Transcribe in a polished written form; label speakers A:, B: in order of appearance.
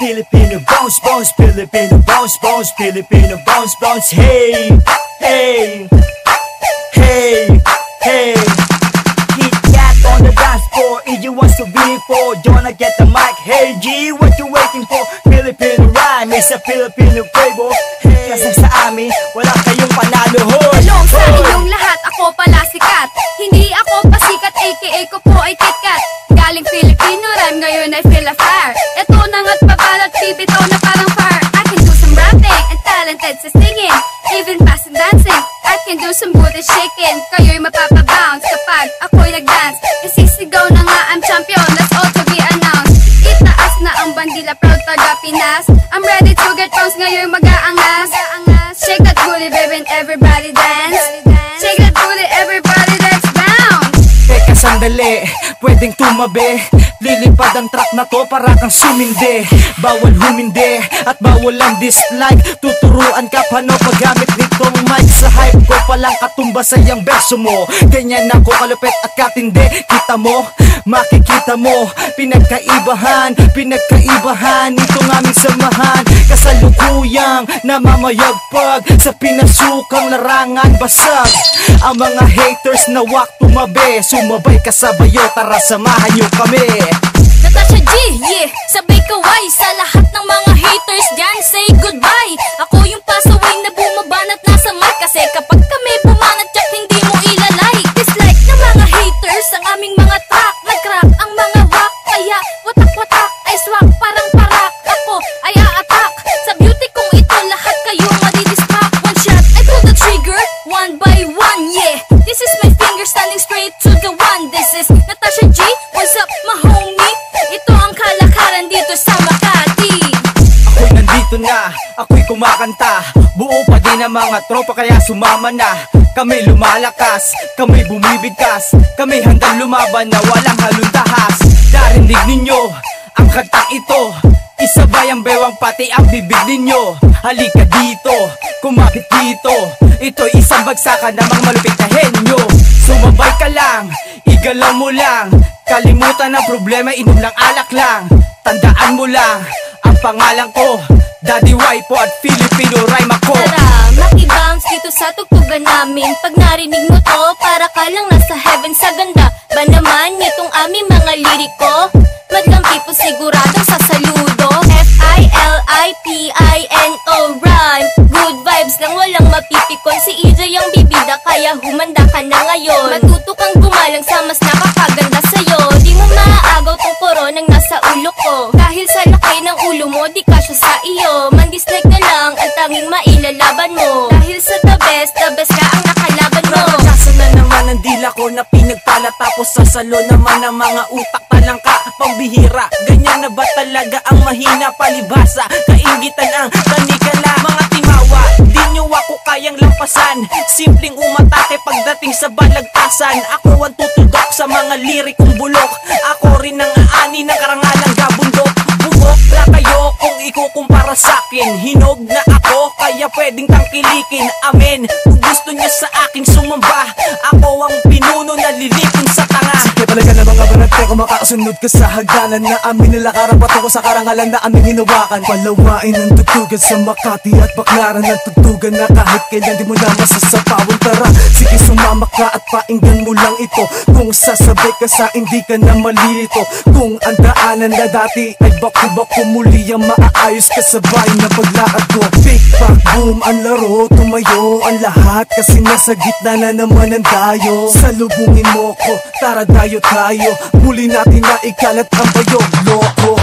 A: Filipino bounce, bounce, Filipino bounce, bounce, Filipino bounce, bounce. Hey, hey, hey, hey. Hit cat on the dance floor, if you want to be for, Jonah get the mic. Hey G, what you waiting for? Filipino rhyme is a Filipino flavor. Hey, kasi sa amin, wala kayong panalo.
B: Hello sa inyong lahat, ako pala sikat. Hindi ako pasikat, aka ko po ay KitKat. Galing Filipino rhyme, ngayon I feel a fire. Ito na nga't babalat, bibitaw na parang fire. I can do some rapping and talented sa singing, even fast and dancing. I can do some booty shaking, kayo'y mapapabounce kapag ako'y nag-dance. Isisigaw na nga I'm champion, that's all to be announced. Itaas na ang bandila, proud taga Pinas. I'm ready to get bounce, ngayon mag-aangas. Shake that booty baby and everybody dance. Shake that booty, everybody let's bounce.
A: Teka sandali, pwedeng tumabi. Lilipad ang track na to para kang sumindi. Bawal humindi at bawal ang dislike. Tuturuan ka paano paggamit nitong mic. Sa hype ko palang katumba sa iyang verso mo. Ganyan ako kalupit at katindi. Kita mo, makikita mo, pinagkaibahan, pinagkaibahan itong aming samahan. Kasalukuyang namamayagpag sa pinasukang larangan basag. Ang mga haters na wak tumabi, sumabay ka sa bayo, tara samahan nyo kami.
B: Natasha G, yeah, sabay kaway sa lahat ng mga haters dyan, say goodbye. Ako yung pasaway na bumabanat nasa mic, kasi kapag kami bumanat yak hindi mo ilalay. Dislike ng mga haters ang aming mga track, nag-crack ang mga wak, kaya watak-watak ay swak parang parak. Ako ay a-attack sa beauty kong ito, lahat kayo madidistract. One shot, I pull the trigger, one by one, yeah. This is my finger standing straight to the one. This is Natasha G, what's up my homie? Ito ang kalakaran dito sa Makati.
A: Ako'y nandito na, ako'y kumakanta. Buo pa din ang mga tropa kaya sumama na. Kami lumalakas, kami bumibigkas, kami handang lumaban na walang halundahas. Darinig ninyo ang kantang ito, isabay ang bewang pati ang bibig ninyo. Halika dito, kumapit dito, ito'y isang bagsakan namang malupit na henyo. Sumabay ka lang, igalaw mo lang, kalimutan ang problema, inom lang alak lang. Tandaan mo lang, ang pangalan ko, Daddy Waipo at Filipino rhyme ako.
B: Tara, makibounce dito sa tugtugan namin. Pag narinig mo to, para ka lang nasa heaven. Sa ganda ba naman nitong aming mga liriko? Madlang people siguradong sa saludo. F-I-L-I-P-I-N-O rhyme. Good vibes lang, walang mapipikon. Si EJ ang bibida, kaya humanda ka na ngayon. Matuto kang gumalang sa mas nakakaganda sa'yo. Di mo maaagaw tong koronang nasa ulo ko. Dahil sa laki ng ulo mo, di kasya sa iyo. Man-dislike na lang ang tanging mailalaban mo. Dahil sa the best ka ang nakalaban mo.
C: Nakasan na naman ang dila ko na pinagpala, tapos sasalo naman ang mga utak. Talangka, pambihira, ganyan na ba talaga ang mahina? Palibasa, kaingitan ang tanikala. Mga timawa, di nyo ako kayang lampasan. Simpleng umatake pagdating sa balagtasan. Ako ang tutudok sa mga lirikong bulok. Ako rin ang aani ng karangalang gabundok. Bubok na kayo kung ikukumpara sa'kin. Hinog na ako, kaya pwedeng tangkilikin. Amen, kung gusto niya sa aking sumamba, ako ang pinuno na lilipin sa tanga.
D: Sige talaga na mga barate, kung makasunod ka sa hagdanan na amin nilakaran, patungo sa karangalan na aming hinawakan. Palawain ang tugtugan sa Makati at baklaran ng tugtugan na kahit kailan di mo na masasapawan. Tara, sige sumama ka at painggan mo lang ito. Kung sasabay ka sa hindi ka na malilito. Kung ang daanan na dati ay baku-baku, muli ang maaayos ka sa bayan na paglakad ko. Big back boom ang laro, tumayo ang lahat kasi nasa gitna na naman ang dayo. Salubungin mo ko, tara dayo tayo, muli natin na ikalat ang bayo, loko.